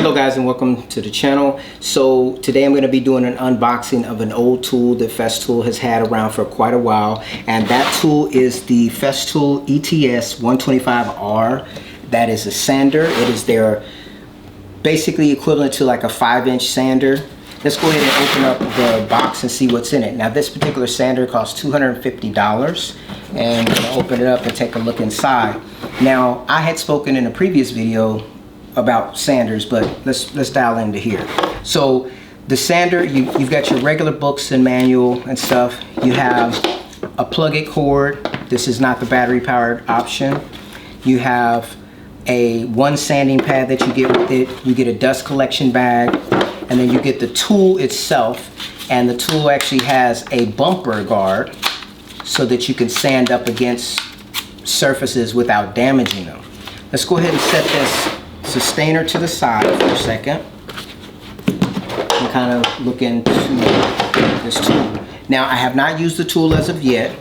Hello guys, and welcome to the channel. So today I'm going to be doing an unboxing of an old tool that Festool has had around for quite a while, and that tool is the Festool ETS 125R. That is a sander. It is their basically equivalent to like a 5-inch sander. Let's go ahead and open up the box and see what's in it. Now this particular sander costs $250, and I'm going to open it up and take a look inside. Now I had spoken in a previous video about sanders, but let's dial into here. So the sander, you've got your regular books and manual and stuff. You have a plug-it cord. This is not the battery powered option. You have one sanding pad that you get with it. You get a dust collection bag, and then you get the tool itself, and the tool actually has a bumper guard so that you can sand up against surfaces without damaging them. Let's go ahead and set this sustainer to the side for a second and kind of look into this tool. Now I have not used the tool as of yet,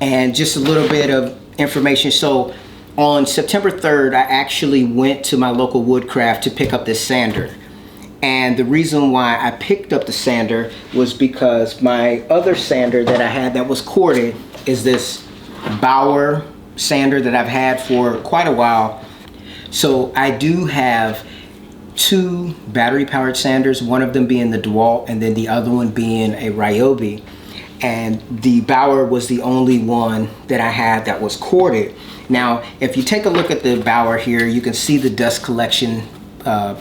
and just a little bit of information. So on September 3rd, I actually went to my local Woodcraft to pick up this sander. And the reason why I picked up the sander was because my other sander that I had that was corded is this Bauer sander that I've had for quite a while. So I do have two battery powered sanders, one of them being the DeWalt and then the other one being a Ryobi. And the Bauer was the only one that I had that was corded. Now, if you take a look at the Bauer here, you can see the dust collection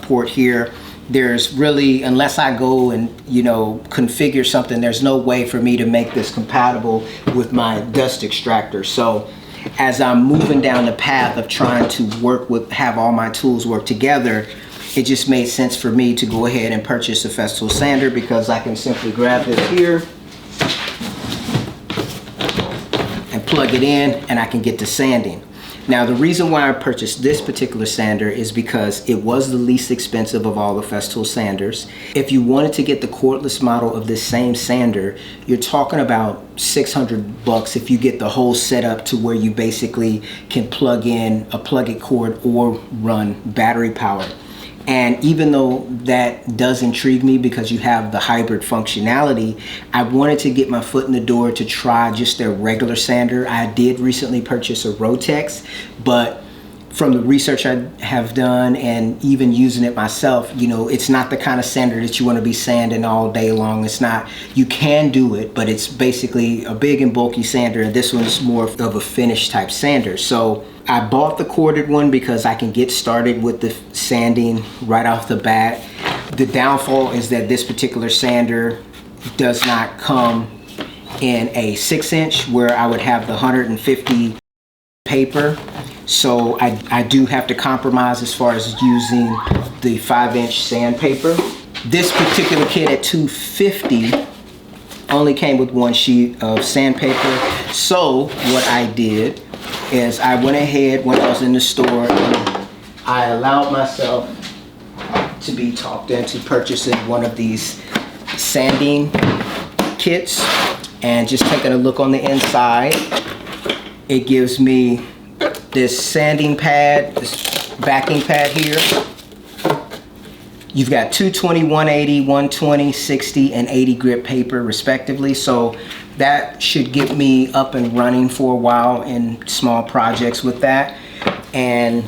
port here. There's really, unless I go and, configure something, there's no way for me to make this compatible with my dust extractor. So as I'm moving down the path of trying to have all my tools work together, it just made sense for me to go ahead and purchase a Festool sander, because I can simply grab this here and plug it in and I can get to sanding. Now the reason why I purchased this particular sander is because it was the least expensive of all the Festool sanders. If you wanted to get the cordless model of this same sander, you're talking about $600 if you get the whole setup to where you basically can plug in a plug-it cord or run battery power. And even though that does intrigue me because you have the hybrid functionality, I wanted to get my foot in the door to try just their regular sander. I did recently purchase a Rotex, but from the research I have done and even using it myself, it's not the kind of sander that you want to be sanding all day long. It's not. You can do it, but it's basically a big and bulky sander, and this one's more of a finish type sander. So I bought the corded one because I can get started with the sanding right off the bat. The downfall is that this particular sander does not come in a 6-inch where I would have the 150 paper. So I do have to compromise as far as using the 5-inch sandpaper. This particular kit at $250 only came with one sheet of sandpaper. So what I did is I went ahead when I was in the store and I allowed myself to be talked into purchasing one of these sanding kits, and just taking a look on the inside, it gives me this sanding pad, this backing pad here. You've got 220, 180, 120, 60, and 80 grit paper respectively. So that should get me up and running for a while in small projects with that. And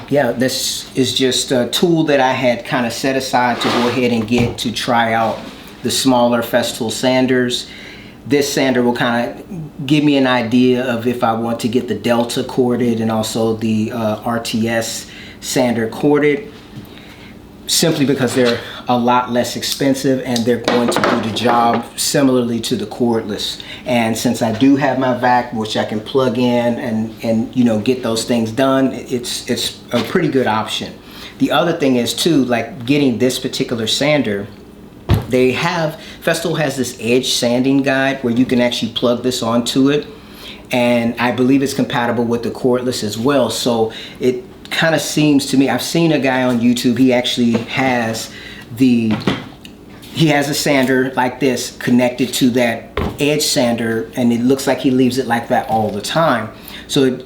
yeah, this is just a tool that I had kind of set aside to go ahead and get to try out the smaller Festool sanders. This sander will kind of give me an idea of if I want to get the Delta corded and also the RTS sander corded, simply because they're a lot less expensive and they're going to do the job similarly to the cordless. And since I do have my vac, which I can plug in and get those things done, it's a pretty good option. The other thing is too, like getting this particular sander, Festool has this edge sanding guide where you can actually plug this onto it, and I believe it's compatible with the cordless as well. So it kind of seems to me, I've seen a guy on YouTube, he actually has a sander like this connected to that edge sander, and it looks like he leaves it like that all the time. So it,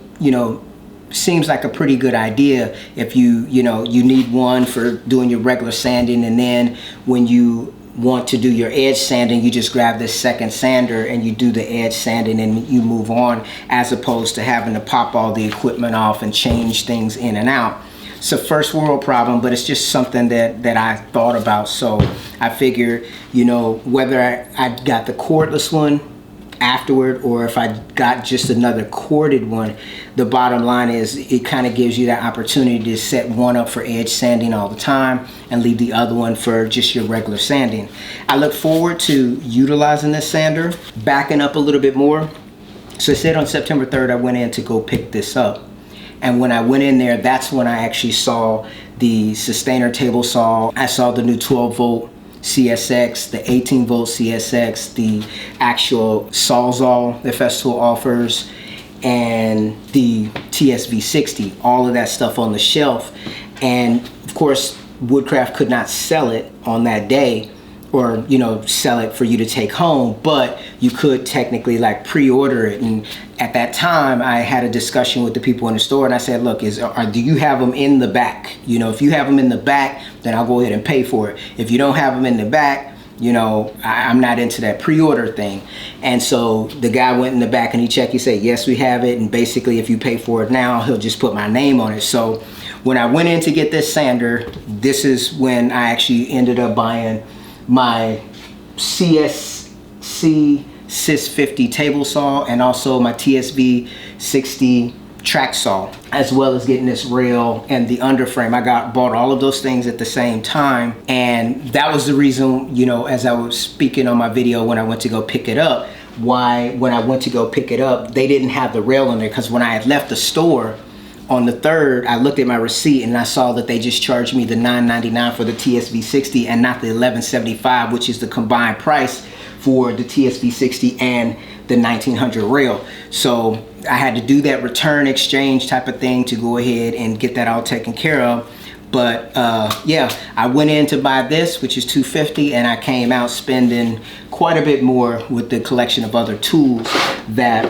seems like a pretty good idea if you need one for doing your regular sanding, and then when you want to do your edge sanding, you just grab this second sander and you do the edge sanding and you move on, as opposed to having to pop all the equipment off and change things in and out. It's a first world problem, but it's just something that I thought about. So I figured, whether I got the cordless one afterward or if I got just another corded one, the bottom line is it kind of gives you that opportunity to set one up for edge sanding all the time and leave the other one for just your regular sanding. I look forward to utilizing this sander. Backing up a little bit more, so I said on September 3rd I went in to go pick this up, and when I went in there, that's when I actually saw the sustainer table saw. I saw the new 12 volt CSX, the 18 volt CSX, the actual Sawzall that Festool offers, and the TSV60, all of that stuff on the shelf. And of course, Woodcraft could not sell it on that day, or sell it for you to take home, but you could technically like pre-order it. And at that time I had a discussion with the people in the store and I said, look, do you have them in the back? If you have them in the back, then I'll go ahead and pay for it. If you don't have them in the back, I'm not into that pre-order thing. And so the guy went in the back and he checked, he said, yes, we have it. And basically if you pay for it now, he'll just put my name on it. So when I went in to get this sander, this is when I actually ended up buying my CSC Sys 50 table saw and also my TSV 60 track saw, as well as getting this rail and the underframe. I bought all of those things at the same time, and that was the reason, as I was speaking on my video when I went to go pick it up, why when I went to go pick it up they didn't have the rail in there, because when I had left the store on the 3rd, I looked at my receipt and I saw that they just charged me the $9.99 for the TSV60 and not the $11.75, which is the combined price for the TSV60 and the 1900 rail. So I had to do that return exchange type of thing to go ahead and get that all taken care of. But yeah, I went in to buy this, which is $250, and I came out spending quite a bit more with the collection of other tools that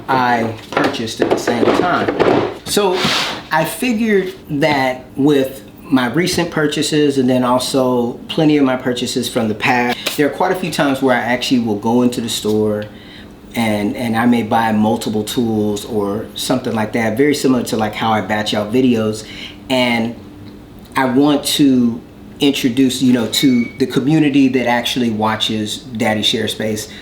I purchased at the same time. So I figured that with my recent purchases and then also plenty of my purchases from the past, there are quite a few times where I actually will go into the store and I may buy multiple tools or something like that, very similar to like how I batch out videos. And I want to introduce, to the community that actually watches Daddy Share Space,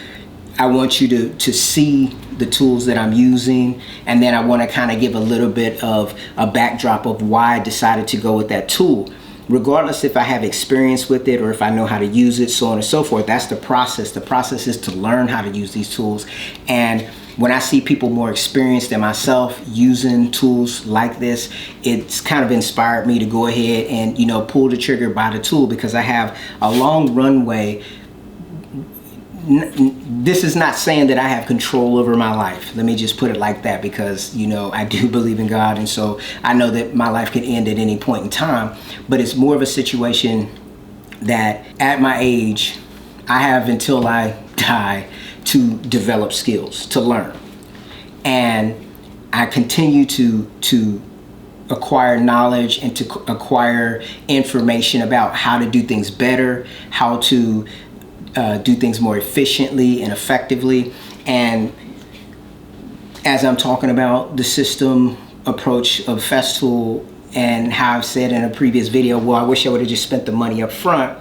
I want you to see the tools that I'm using, and then I want to kind of give a little bit of a backdrop of why I decided to go with that tool. Regardless if I have experience with it or if I know how to use it, so on and so forth, that's the process. The process is to learn how to use these tools. And when I see people more experienced than myself using tools like this, it's kind of inspired me to go ahead and, pull the trigger, buy the tool, because I have a long runway. This is not saying that I have control over my life. Let me just put it like that, because I do believe in God, and so I know that my life can end at any point in time. But it's more of a situation that at my age, I have until I die to develop skills, to learn, and I continue to acquire knowledge and to acquire information about how to do things better, how to do things more efficiently and effectively. And as I'm talking about the system approach of Festool, and how I've said in a previous video, well, I wish I would have just spent the money up front.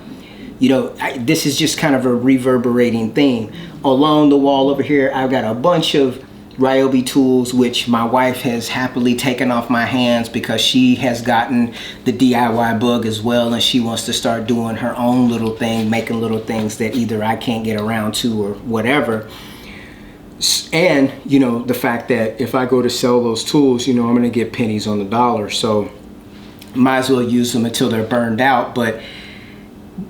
This is just kind of a reverberating theme. Along the wall over here, I've got a bunch of Ryobi tools, which my wife has happily taken off my hands because she has gotten the DIY bug as well, and she wants to start doing her own little thing, making little things that either I can't get around to or whatever. And the fact that if I go to sell those tools, I'm going to get pennies on the dollar, so might as well use them until they're burned out. But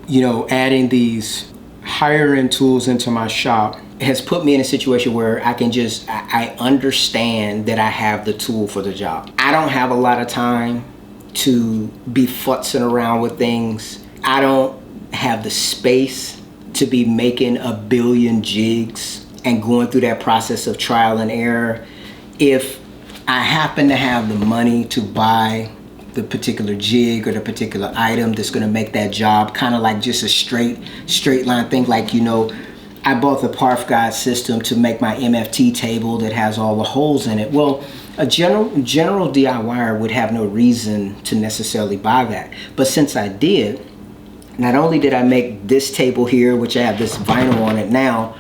adding these higher end tools into my shop has put me in a situation where I understand that I have the tool for the job. I don't have a lot of time to be futzing around with things. I don't have the space to be making a billion jigs and going through that process of trial and error. If I happen to have the money to buy the particular jig or the particular item that's going to make that job kind of like just a straight line thing. Like, you know, I bought the Parf Guide system to make my MFT table that has all the holes in it. Well, a general DIYer would have no reason to necessarily buy that. But since I did, not only did I make this table here, which I have this vinyl on it now,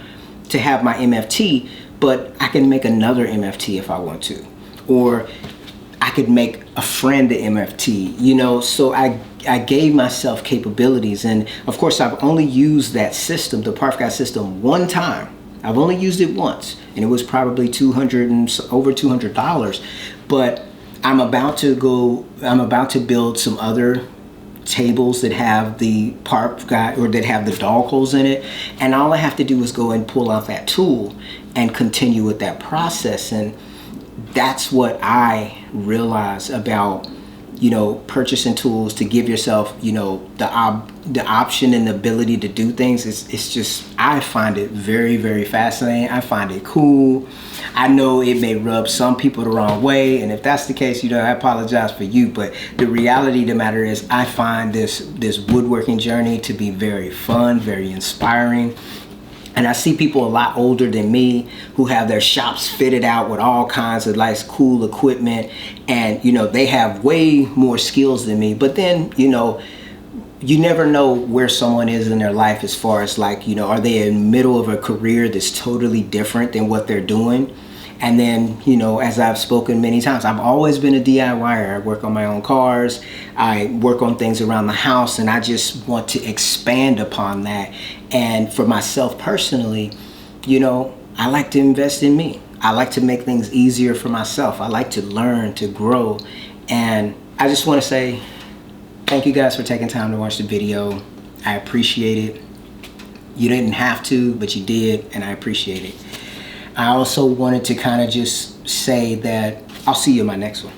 to have my MFT, but I can make another MFT if I want to. Or I could make a friend an MFT, you know, so I gave myself capabilities. And of course, I've only used that system, the Parf Guide system, one time. I've only used it once, and it was probably over $200. But I'm about to build some other tables that have the Parf Guide, or that have the dog holes in it, and all I have to do is go and pull out that tool and continue with that process. And that's what I realize about, you know, purchasing tools to give yourself, you know, the option and the ability to do things. It's just, I find it very, very fascinating. I find it cool. I know it may rub some people the wrong way, and if that's the case, you know, I apologize for you, but the reality of the matter is I find this woodworking journey to be very fun, very inspiring. And I see people a lot older than me who have their shops fitted out with all kinds of nice, cool equipment. And, you know, they have way more skills than me. But then, you know, you never know where someone is in their life as far as like, you know, are they in the middle of a career that's totally different than what they're doing? And then, you know, as I've spoken many times, I've always been a DIYer. I work on my own cars. I work on things around the house, and I just want to expand upon that. And for myself personally, you know, I like to invest in me. I like to make things easier for myself. I like to learn, to grow. And I just want to say thank you guys for taking time to watch the video. I appreciate it. You didn't have to, but you did, and I appreciate it. I also wanted to kind of just say that I'll see you in my next one.